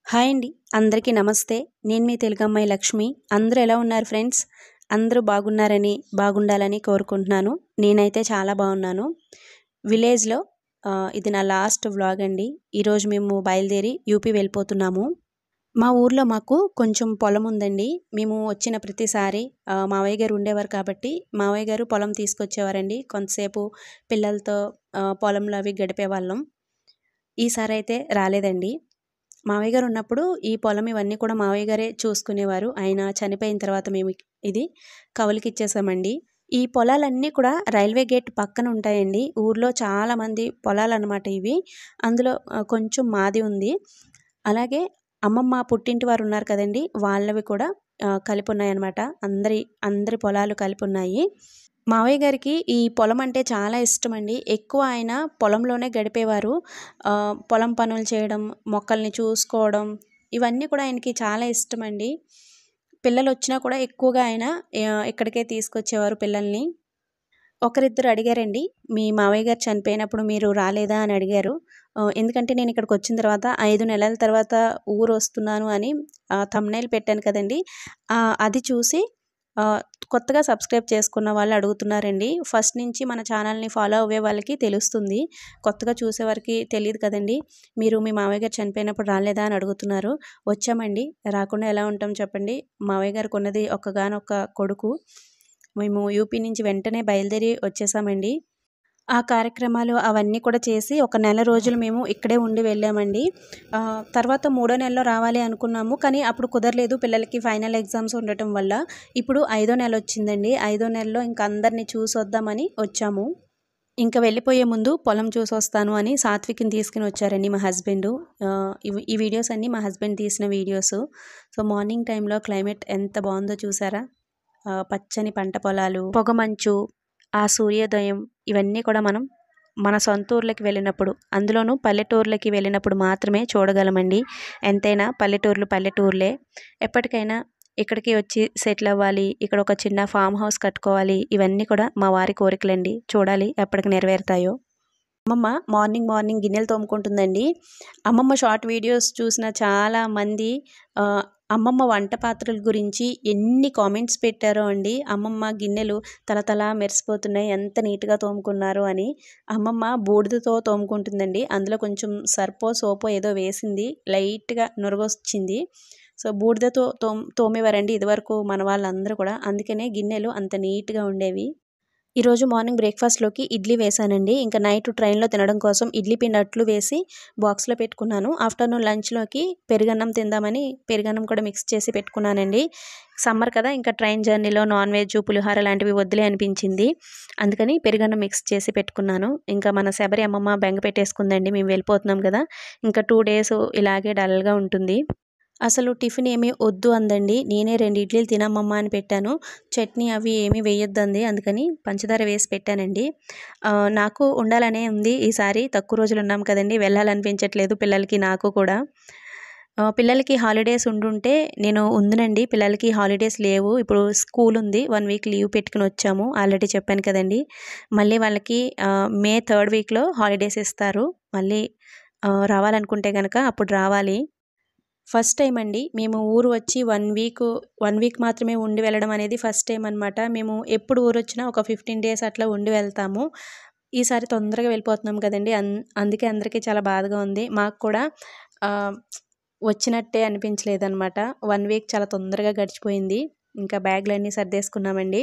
Hi అండి. అందరికీ నమస్తే. నేను మీ తెలుగమ్మాయి లక్ష్మి. అందరూ ఎలా ఉన్నారు ఫ్రెండ్స్? అందరూ బాగున్నారని, బాగుండాలని కోరుకుంటున్నాను. నేనైతే చాలా బాగున్నాను. విలేజ్‌లో ఇది నా లాస్ట్ వ్లాగ్ అండి. ఈరోజు మేము బయలుదేరి యూపీ వెళ్ళిపోతున్నాము. మా ఊర్లో మాకు కొంచెం పొలం ఉందండి. మేము వచ్చిన ప్రతిసారి మావయ్య గారు ఉండేవారు కాబట్టి, మావయ్య గారు పొలం తీసుకొచ్చేవారండి. కొంతసేపు పిల్లలతో పొలంలో అవి గడిపేవాళ్ళం. ఈసారైతే రాలేదండి. మావయ్య గారు ఉన్నప్పుడు ఈ పొలం ఇవన్నీ కూడా మావయ్య గారే చూసుకునేవారు. ఆయన చనిపోయిన తర్వాత మేము ఇది కౌలుకిచ్చేసామండి. ఈ పొలాలన్నీ కూడా రైల్వే గేట్ పక్కన ఉంటాయండి. ఊర్లో చాలామంది పొలాలనమాట ఇవి. అందులో కొంచెం మాది ఉంది. అలాగే అమ్మమ్మ పుట్టింటి వారు ఉన్నారు కదండీ! వాళ్ళవి కూడా కలిపున్నాయనమాట. అందరి పొలాలు కలిపున్నాయి. మావయ్య గారికి ఈ పొలం అంటే చాలా ఇష్టమండి. ఎక్కువ ఆయన పొలంలోనే గడిపేవారు. పొలం పనులు చేయడం, మొక్కల్ని చూసుకోవడం ఇవన్నీ కూడా ఆయనకి చాలా ఇష్టమండి. పిల్లలొచ్చినా కూడా ఎక్కువగా ఆయన ఇక్కడికే తీసుకొచ్చేవారు పిల్లల్ని. ఒకరిద్దరు అడిగారండి, "మీ మావయ్య గారు చనిపోయినప్పుడు మీరు రాలేదా?" అని అడిగారు. ఎందుకంటే నేను ఇక్కడికొచ్చిన తర్వాత 5 నెలల తర్వాత ఊరొస్తున్నాను అని థంబ్‌నెయిల్ పెట్టాను కదండీ! అది చూసి ఆహ్, కొత్తగా సబ్స్క్రైబ్ చేసుకున్న వాళ్ళు అడుగుతున్నారండి. ఫస్ట్ నుంచి మన ఛానల్‌ని ఫాలో అవ్వే వాళ్ళకి తెలుస్తుంది. కొత్తగా చూసేవారికి తెలీదు కదండీ! మీరు మీ మావయ్య గారు చనిపోయినప్పుడు రాలేదా అని అడుగుతున్నారు. వచ్చామండి. రాకుండా ఎలా ఉంటాం చెప్పండి. మావయ్య గారికున్నది ఒక్కగానొక్క కొడుకు. మేము యూపీ నుంచి వెంటనే బయలుదేరి వచ్చేసామండి. ఆ కార్యక్రమాలు అవన్నీ కూడా చేసి ఒక నెల రోజులు మేము ఇక్కడే ఉండి వెళ్ళామండి. తర్వాత మూడో నెలలో రావాలి అనుకున్నాము. కానీ అప్పుడు కుదరలేదు. పిల్లలకి ఫైనల్ ఎగ్జామ్స్ ఉండటం వల్ల. ఇప్పుడు ఐదో నెలొచ్చిందండి. ఐదో నెలలో ఇంక అందరిని చూసొద్దామని వచ్చాము. ఇంక వెళ్ళిపోయే ముందు పొలం చూసొస్తాను అని సాత్విక్‌ని తీసుకొని వచ్చారండి మా హస్బెండు. ఈ వీడియోస్ అన్నీ మా హస్బెండ్ తీసిన వీడియోసు. సో, మార్నింగ్ టైంలో క్లైమేట్ ఎంత బావుందో చూసారా? పచ్చని పంట పొలాలు, పొగమంచు, ఆ సూర్యోదయం ఇవన్నీ కూడా మనం మన సొంత ఊర్లకి వెళ్ళినప్పుడు, అందులోనూ పల్లెటూర్లకి వెళ్ళినప్పుడు మాత్రమే చూడగలమండి. ఎంతైనా పల్లెటూర్లు పల్లెటూర్లే. ఎప్పటికైనా ఇక్కడికి వచ్చి సెటిల్ అవ్వాలి, ఇక్కడ ఒక చిన్న ఫామ్ హౌస్ కట్టుకోవాలి, ఇవన్నీ కూడా మా వారి కోరికలండి. చూడాలి ఎప్పటికి నెరవేరుతాయో. అమ్మమ్మ మార్నింగ్ గిన్నెలు తోముకుంటుందండి. అమ్మమ్మ షార్ట్ వీడియోస్ చూసిన చాలామంది అమ్మమ్మ వంట పాత్రల గురించి ఎన్ని కామెంట్స్ పెట్టారో అండి. అమ్మమ్మ గిన్నెలు తళతళ మెరిసిపోతున్నాయి, ఎంత నీట్‌గా తోముకున్నారు అని. అమ్మమ్మ బూడిదతో తోముకుంటుందండి. అందులో కొంచెం సర్పో, సోపో ఏదో వేసింది. లైట్‌గా నురగొచ్చింది. సో, బూడిదతో తోమేవారండి ఇదివరకు మన వాళ్ళందరూ కూడా. అందుకనే గిన్నెలు అంత నీట్‌గా ఉండేవి. ఈరోజు మార్నింగ్ బ్రేక్‌ఫాస్ట్‌లోకి ఇడ్లీ వేశానండి. ఇంకా నైట్ ట్రైన్‌లో తినడం కోసం ఇడ్లీ పిండి అట్లు వేసి బాక్స్‌లో పెట్టుకున్నాను. ఆఫ్టర్‌నూన్ లంచ్‌లోకి పెరుగన్నం తిందామని పెరుగన్నం కూడా మిక్స్ చేసి పెట్టుకున్నానండి. సమ్మర్ కదా! ఇంకా ట్రైన్ జర్నీలో నాన్ వెజ్, పులిహోర లాంటివి వద్దులే అనిపించింది. అందుకని పెరుగన్నం మిక్స్ చేసి పెట్టుకున్నాను. ఇంకా మన శబరి అమ్మమ్మ బెంగ పెట్టేసుకుందండి. మేము వెళ్ళిపోతున్నాం కదా! ఇంకా 2 డేస్ ఇలాగే డల్‌గా ఉంటుంది. అసలు టిఫిన్ ఏమీ వద్దు అందండి. నేనే 2 ఇడ్లీలు తినమ్మమ్మా అని పెట్టాను. చట్నీ అవి ఏమీ వేయొద్దంది. అందుకని పంచదార వేసి పెట్టానండి. నాకు ఉండాలనే ఉంది ఈసారి. తక్కువ రోజులు ఉన్నాం కదండీ! వెళ్ళాలనిపించట్లేదు పిల్లలకి, నాకు కూడా. పిల్లలకి హాలిడేస్ ఉండుంటే నేను ఉందునండి. పిల్లలకి హాలిడేస్ లేవు. ఇప్పుడు స్కూల్ ఉంది. 1 వీక్ లీవ్ పెట్టుకొని వచ్చాము. ఆల్రెడీ చెప్పాను కదండీ! మళ్ళీ వాళ్ళకి మే 3rd వీక్‌లో హాలిడేస్ ఇస్తారు. మళ్ళీ రావాలనుకుంటే గనక అప్పుడు రావాలి. ఫస్ట్ టైమ్ అండి. మేము ఊరు వచ్చి 1 వీక్ మాత్రమే ఉండి వెళ్ళడం అనేది ఫస్ట్ టైమ్ అనమాట. మేము ఎప్పుడు ఊరొచ్చినా ఒక 15 డేస్ అట్లా ఉండి వెళ్తాము. ఈసారి తొందరగా వెళ్ళిపోతున్నాం కదండీ! అందుకే అందరికీ చాలా బాధగా ఉంది. మాకు కూడా ఆహ్, వచ్చినట్టే అనిపించలేదనమాట. 1 వీక్ చాలా తొందరగా గడిచిపోయింది. ఇంకా బ్యాగులన్నీ సర్దేసుకున్నామండి.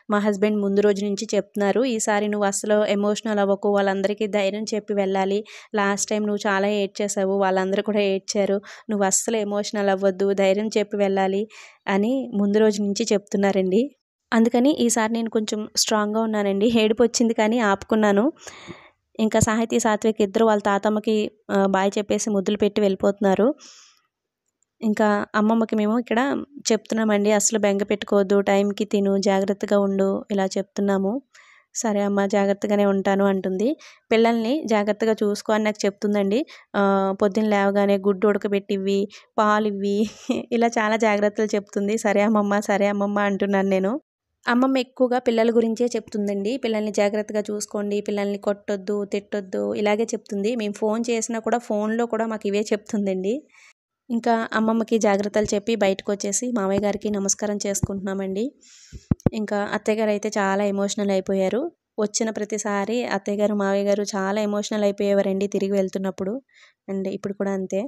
మా హస్బెండ్ ముందు రోజు నుంచి చెప్తున్నారు, "ఈసారి నువ్వు అస్సలు ఎమోషనల్ అవ్వకు. వాళ్ళందరికీ ధైర్యం చెప్పి వెళ్ళాలి. లాస్ట్ టైం నువ్వు చాలా ఏడ్చేసావు. వాళ్ళందరూ కూడా ఏడ్చారు. నువ్వు అస్సలు ఎమోషనల్ అవ్వద్దు. ధైర్యం చెప్పి వెళ్ళాలి" అని ముందు రోజు నుంచి చెప్తున్నారండి. అందుకని ఈసారి నేను కొంచెం స్ట్రాంగ్‌గా ఉన్నానండి. ఏడుపొచ్చింది కానీ ఆపుకున్నాను. ఇంకా సాహితీ, సాత్విక్ ఇద్దరు వాళ్ళ తాతమ్మకి బాయ్ చెప్పేసి ముద్దులు పెట్టి వెళ్ళిపోతున్నారు. ఇంకా అమ్మమ్మకి మేము ఇక్కడ చెప్తున్నామండి, "అస్సలు బెంగ పెట్టుకోవద్దు. టైంకి తిను, జాగ్రత్తగా ఉండు" ఇలా చెప్తున్నాము. "సరే అమ్మ, జాగ్రత్తగానే ఉంటాను" అంటుంది. పిల్లల్ని జాగ్రత్తగా చూసుకో అని నాకు చెప్తుందండి. పొద్దున్న లేవగానే గుడ్డు ఉడకబెట్టివ్వి, పాలివ్వి ఇలా చాలా జాగ్రత్తలు చెప్తుంది. "సరే అమ్మమ్మ, సరే అమ్మమ్మ" అంటున్నాను నేను. అమ్మమ్మ ఎక్కువగా పిల్లల గురించే చెప్తుందండి. పిల్లల్ని జాగ్రత్తగా చూసుకోండి, పిల్లల్ని కొట్టొద్దు, తిట్టొద్దు ఇలాగే చెప్తుంది. మేము ఫోన్ చేసినా కూడా ఫోన్‌లో కూడా మాకు ఇవే చెప్తుందండి. ఇంకా అమ్మమ్మకి జాగ్రత్తలు చెప్పి బయటకు వచ్చేసి మామయ్య గారికి నమస్కారం చేసుకుంటున్నామండి. ఇంకా అత్తయ్య గారు అయితే చాలా ఎమోషనల్ అయిపోయారు. వచ్చిన ప్రతిసారి అత్తయ్య గారు, మావయ్య గారు చాలా ఎమోషనల్ అయిపోయేవారండి తిరిగి వెళ్తున్నప్పుడు. అండ్ ఇప్పుడు కూడా అంతే.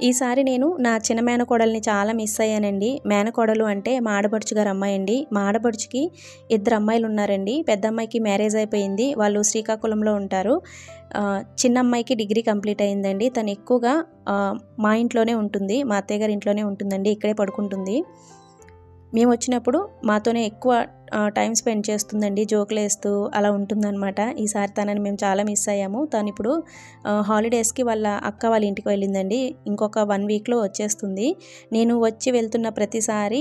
ఈసారి నేను నా చిన్న మేనకోడల్ని చాలా మిస్ అయ్యానండి. మేనకోడలు అంటే మా ఆడపడుచు గారి అమ్మాయండి. మా ఆడపడుచుకి 2 అమ్మాయిలు ఉన్నారండి. పెద్ద అమ్మాయికి మ్యారేజ్ అయిపోయింది. వాళ్ళు శ్రీకాకుళంలో ఉంటారు. చిన్న అమ్మాయికి డిగ్రీ కంప్లీట్ అయిందండి. తను ఎక్కువగా మా ఇంట్లోనే ఉంటుంది. మా అత్తయ్య గారి ఇంట్లోనే ఉంటుందండి. ఇక్కడే పడుకుంటుంది. మేము వచ్చినప్పుడు మాతోనే ఎక్కువ టైం స్పెండ్ చేస్తుందండి. జోకులేస్తూ అలా ఉంటుందన్నమాట. ఈసారి తనని మేము చాలా మిస్ అయ్యాము. తను ఇప్పుడు హాలిడేస్కి వాళ్ళ అక్క వాళ్ళ ఇంటికి వెళ్ళిందండి. ఇంకొక 1 వీక్లో వచ్చేస్తుంది. నేను వచ్చి వెళ్తున్న ప్రతిసారి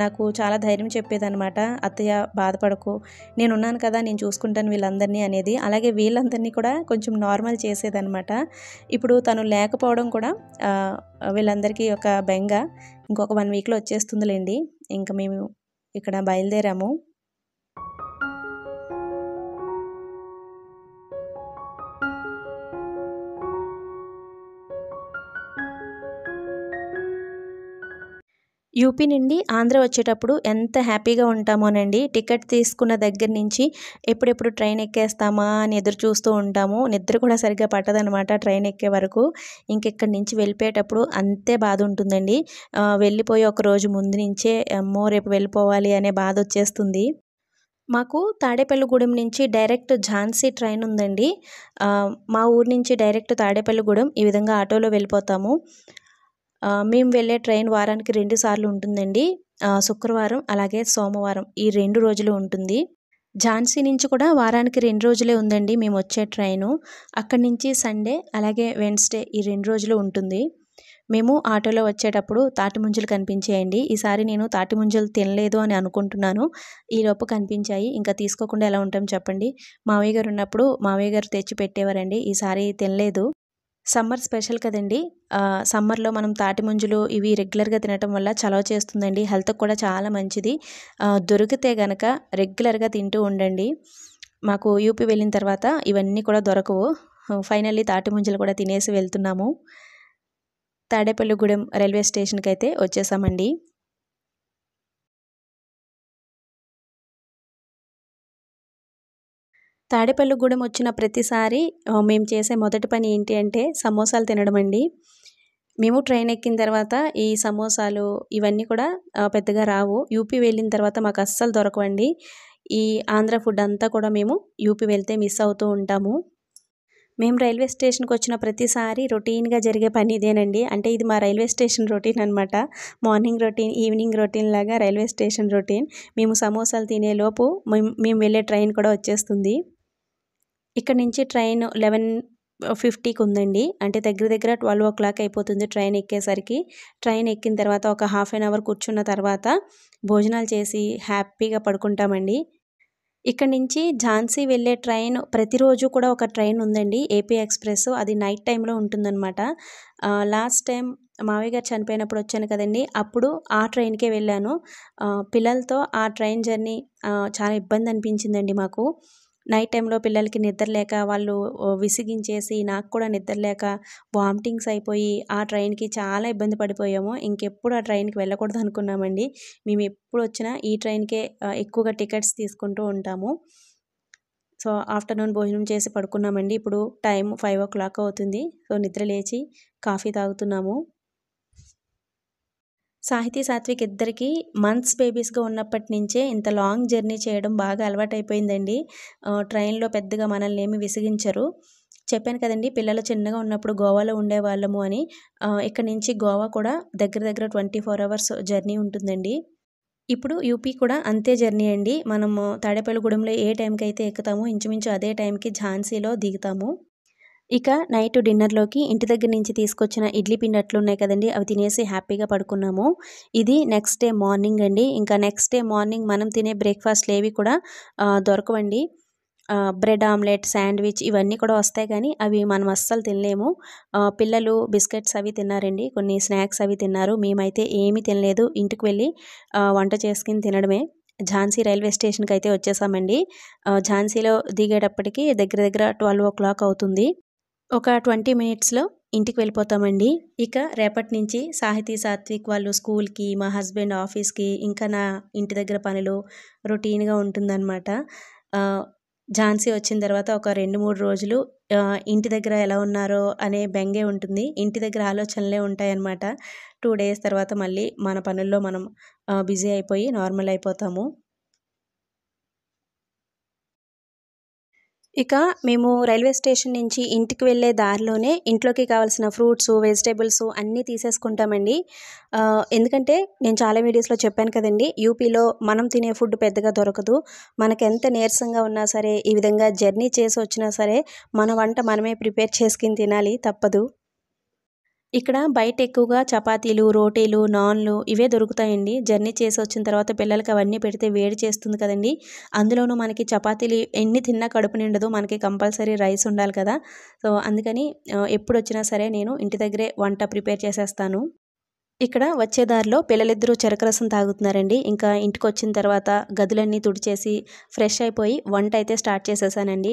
నాకు చాలా ధైర్యం చెప్పేదనమాట. అత్తయ్య బాధపడకు, నేనున్నాను కదా, నేను చూసుకుంటాను వీళ్ళందరినీ అనేది. అలాగే వీళ్ళందరినీ కూడా కొంచెం నార్మల్ చేసేదనమాట. ఇప్పుడు తను లేకపోవడం కూడా వీళ్ళందరికీ ఒక బెంగ. ఇంకొక 1 వీక్లో వచ్చేస్తుందిలేండి. ఇంకా మేము ఇక్కడ బయలుదేరాము. యూపీ నుండి ఆంధ్ర వచ్చేటప్పుడు ఎంత హ్యాపీగా ఉంటామోనండి. టికెట్ తీసుకున్న దగ్గర నుంచి ఎప్పుడెప్పుడు ట్రైన్ ఎక్కేస్తామా అని ఎదురు చూస్తూ ఉంటాము. నిద్ర కూడా సరిగ్గా పట్టదనమాట ట్రైన్ ఎక్కే వరకు. ఇంకెక్కడి నుంచి వెళ్ళిపోయేటప్పుడు అంతే బాధ ఉంటుందండి. వెళ్ళిపోయి ఒక రోజు ముందు నుంచే అమ్మో రేపు వెళ్ళిపోవాలి అనే బాధ వచ్చేస్తుంది. మాకు తాడేపల్లిగూడెం నుంచి డైరెక్ట్ ఝాన్సీ ట్రైన్ ఉందండి. మా ఊరు నుంచి డైరెక్ట్ తాడేపల్లిగూడెం ఈ విధంగా ఆటోలో వెళ్ళిపోతాము. మేము వెళ్ళే ట్రైన్ వారానికి 2 సార్లు ఉంటుందండి. శుక్రవారం అలాగే సోమవారం ఈ 2 రోజులు ఉంటుంది. ఝాన్సీ నుంచి కూడా వారానికి 2 రోజులే ఉందండి మేము వచ్చే ట్రైను. అక్కడి నుంచి సండే అలాగే వెడ్నెస్డే ఈ 2 రోజులు ఉంటుంది. మేము ఆటోలో వచ్చేటప్పుడు తాటిముంజలు కనిపించాయండి. ఈసారి నేను తాటిముంజలు తినలేదు అని అనుకుంటున్నాను. ఈలోపు కనిపించాయి. ఇంకా తీసుకోకుండా ఎలా ఉంటాం చెప్పండి. మావయ్య గారు ఉన్నప్పుడు మావయ్య గారు తెచ్చి పెట్టేవారండి. ఈసారి తినలేదు. సమ్మర్ స్పెషల్ కదండి. సమ్మర్లో మనం తాటిముంజలు ఇవి రెగ్యులర్గా తినటం వల్ల చలవ చేస్తుందండి. హెల్త్కి కూడా చాలా మంచిది. దొరికితే గనక రెగ్యులర్గా తింటూ ఉండండి. మాకు యూపీ వెళ్ళిన తర్వాత ఇవన్నీ కూడా దొరకవు. ఫైనల్లీ తాటిముంజలు కూడా తినేసి వెళ్తున్నాము. తాడేపల్లిగూడెం రైల్వే స్టేషన్కి అయితే వచ్చేసామండి. తాడేపల్లిగూడెం వచ్చిన ప్రతిసారి మేము చేసే మొదటి పని ఏంటి అంటే సమోసాలు తినడం అండి. మేము ట్రైన్ ఎక్కిన తర్వాత ఈ సమోసాలు ఇవన్నీ కూడా పెద్దగా రావు. యూపీ వెళ్ళిన తర్వాత మాకు అస్సలు దొరకవండి. ఈ ఆంధ్ర ఫుడ్ అంతా కూడా మేము యూపీ వెళ్తే మిస్ అవుతూ ఉంటాము. మేము రైల్వే స్టేషన్కి వచ్చిన ప్రతిసారి రొటీన్గా జరిగే పని ఇదేనండి. అంటే ఇది మా రైల్వే స్టేషన్ రొటీన్ అనమాట. మార్నింగ్ రొటీన్, ఈవినింగ్ రొటీన్ లాగా రైల్వే స్టేషన్ రొటీన్. మేము సమోసాలు తినేలోపు మేము వెళ్ళే ట్రైన్ కూడా వచ్చేస్తుంది. ఇక్కడ నుంచి ట్రైన్ 11:50కి ఉందండి. అంటే దగ్గర దగ్గర 12:00 అయిపోతుంది ట్రైన్ ఎక్కేసరికి. ట్రైన్ ఎక్కిన తర్వాత ఒక హాఫ్ అన్ అవర్ కూర్చున్న తర్వాత భోజనాలు చేసి హ్యాపీగా పడుకుంటామండి. ఇక్కడి నుంచి ఝాన్సీ వెళ్ళే ట్రైన్ ప్రతిరోజు కూడా ఒక ట్రైన్ ఉందండి, ఏపీ ఎక్స్‌ప్రెస్. అది నైట్ టైంలో ఉంటుందన్నమాట. లాస్ట్ టైం మావయ్య గారు చనిపోయినప్పుడు వచ్చాను కదండీ, అప్పుడు ఆ ట్రైన్‌కే వెళ్ళాను. పిల్లలతో ఆ ట్రైన్ జర్నీ చాలా ఇబ్బంది అనిపించిందండి మాకు. నైట్ టైంలో పిల్లలకి నిద్ర లేక వాళ్ళు విసిగించేసి నాకు కూడా నిద్ర లేక వామిటింగ్స్ అయిపోయి ఆ ట్రైన్‌కి చాలా ఇబ్బంది పడిపోయాము. ఇంకెప్పుడు ఆ ట్రైన్‌కి వెళ్ళకూడదు అనుకున్నామండి. మేము ఎప్పుడు వచ్చినా ఈ ట్రైన్‌కే ఎక్కువగా టికెట్స్ తీసుకుంటూ ఉంటాము. సో, ఆఫ్టర్‌నూన్ భోజనం చేసి పడుకున్నామండి. ఇప్పుడు టైం 5:00 అవుతుంది. సో, నిద్ర లేచి కాఫీ తాగుతున్నాము. సాహితీ, సాత్విక్ ఇద్దరికీ మంత్స్ బేబీస్‌గా ఉన్నప్పటి నుంచే ఇంత లాంగ్ జర్నీ చేయడం బాగా అలవాటైపోయిందండి. ట్రైన్‌లో పెద్దగా మనల్ని ఏమి విసిగించరు. చెప్పాను కదండీ, పిల్లలు చిన్నగా ఉన్నప్పుడు గోవాలో ఉండేవాళ్ళము అని. ఇక్కడి నుంచి గోవా కూడా దగ్గర దగ్గర 24 అవర్స్ జర్నీ ఉంటుందండి. ఇప్పుడు యూపీ కూడా అంతే జర్నీ అండి. మనము తాడేపల్లిగూడెంలో ఏ టైంకి అయితే ఎక్కుతామో ఇంచుమించు అదే టైంకి ఝాన్సీలో దిగుతాము. ఇక నైట్ డిన్నర్‌లోకి ఇంటి దగ్గర నుంచి తీసుకొచ్చిన ఇడ్లీ పిండి అట్లున్నాయి కదండీ, అవి తినేసి హ్యాపీగా పడుకున్నాము. ఇది నెక్స్ట్ డే మార్నింగ్ అండి. ఇంకా నెక్స్ట్ డే మార్నింగ్ మనం తినే బ్రేక్‌ఫాస్ట్‌లేవి కూడా దొరకవండి. బ్రెడ్ ఆమ్లెట్, శాండ్విచ్ ఇవన్నీ కూడా వస్తాయి కానీ అవి మనం అస్సలు తినలేము. పిల్లలు బిస్కెట్స్ అవి తిన్నారండి, కొన్ని స్నాక్స్ అవి తిన్నారు. మేమైతే ఏమీ తినలేదు. ఇంటికి వెళ్ళి వంట చేసుకుని తినడమే. ఝాన్సీ రైల్వే స్టేషన్కి అయితే వచ్చేసామండి. ఝాన్సీలో దిగేటప్పటికి దగ్గర దగ్గర 12 అవుతుంది. ఒక 20 మినిట్స్లో ఇంటికి వెళ్ళిపోతామండి. ఇక రేపటి నుంచి సాహితీ, సాత్విక్ వాళ్ళు స్కూల్కి, మా హస్బెండ్ ఆఫీస్కి, ఇంకా నా ఇంటి దగ్గర పనులు రొటీన్గా ఉంటుందన్నమాట. ఝాన్సీ వచ్చిన తర్వాత ఒక 2-3 రోజులు ఇంటి దగ్గర ఎలా ఉన్నారో అనే బెంగే ఉంటుంది. ఇంటి దగ్గర ఆలోచనలే ఉంటాయన్నమాట. 2 డేస్ తర్వాత మళ్ళీ మన పనుల్లో మనం బిజీ అయిపోయి నార్మల్ అయిపోతాము. ఇక మేము రైల్వే స్టేషన్ నుంచి ఇంటికి వెళ్ళే దారిలోనే ఇంట్లోకి కావాల్సిన ఫ్రూట్స్, వెజిటేబుల్స్ అన్నీ తీసేసుకుంటామండి. ఎందుకంటే నేను చాలా వీడియోస్‌లో చెప్పాను కదండీ! యూపీలో మనం తినే ఫుడ్ పెద్దగా దొరకదు. మనకెంత నీరసంగా ఉన్నా సరే, ఈ విధంగా జర్నీ చేసి వచ్చినా సరే, మన వంట మనమే ప్రిపేర్ చేసుకొని తినాలి, తప్పదు. ఇక్కడ బయట ఎక్కువగా చపాతీలు, రోటీలు, నాన్‌లు ఇవే దొరుకుతాయండి. జర్నీ చేసి వచ్చిన తర్వాత పిల్లలకి అవన్నీ పెడితే వేడి చేస్తుంది కదండీ! అందులోనూ మనకి చపాతీలు ఎన్ని తిన్నా కడుపు నిండదు. మనకి కంపల్సరీ రైస్ ఉండాలి కదా! సో, అందుకని ఎప్పుడొచ్చినా సరే నేను ఇంటి దగ్గరే వంట ప్రిపేర్ చేసేస్తాను. ఇక్కడ వచ్చే దారిలో పిల్లలిద్దరూ చెరకు రసం తాగుతున్నారండి. ఇంకా ఇంటికొచ్చిన తర్వాత గదులన్నీ తుడిచేసి, ఫ్రెష్ అయిపోయి వంట అయితే స్టార్ట్ చేసేసానండి.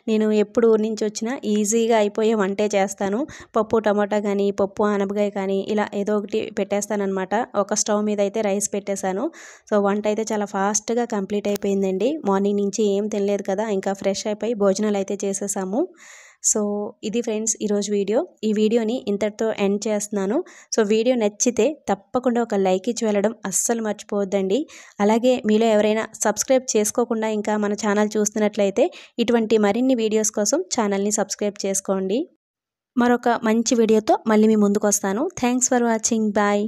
నేను ఎప్పుడు ఊరు నుంచి వచ్చినా ఈజీగా అయిపోయే వంటే చేస్తాను. పప్పు టమాటా కానీ, పప్పు ఆనపకాయ కానీ ఇలా ఏదో ఒకటి పెట్టేస్తాననమాట. ఒక స్టవ్ మీద అయితే రైస్ పెట్టేశాను. సో, వంట అయితే చాలా ఫాస్ట్‌గా కంప్లీట్ అయిపోయిందండి. మార్నింగ్ నుంచి ఏం తినలేదు కదా! ఇంకా ఫ్రెష్ అయిపోయి భోజనాలు అయితే చేసేసాము. సో, ఇది ఫ్రెండ్స్ ఈరోజు వీడియో. ఈ వీడియోని ఇంతటితో ఎండ్ చేస్తున్నాను. సో, వీడియో నచ్చితే తప్పకుండా ఒక లైక్ ఇచ్చి వెళ్ళడం అస్సలు మర్చిపోవద్దండి. అలాగే మీలో ఎవరైనా సబ్స్క్రైబ్ చేసుకోకుండా ఇంకా మన ఛానల్ చూస్తున్నట్లయితే ఇటువంటి మరిన్ని వీడియోస్ కోసం ఛానల్ని సబ్స్క్రైబ్ చేసుకోండి. మరొక మంచి వీడియోతో మళ్ళీ మీ ముందుకొస్తాను. Thanks for watching. బాయ్.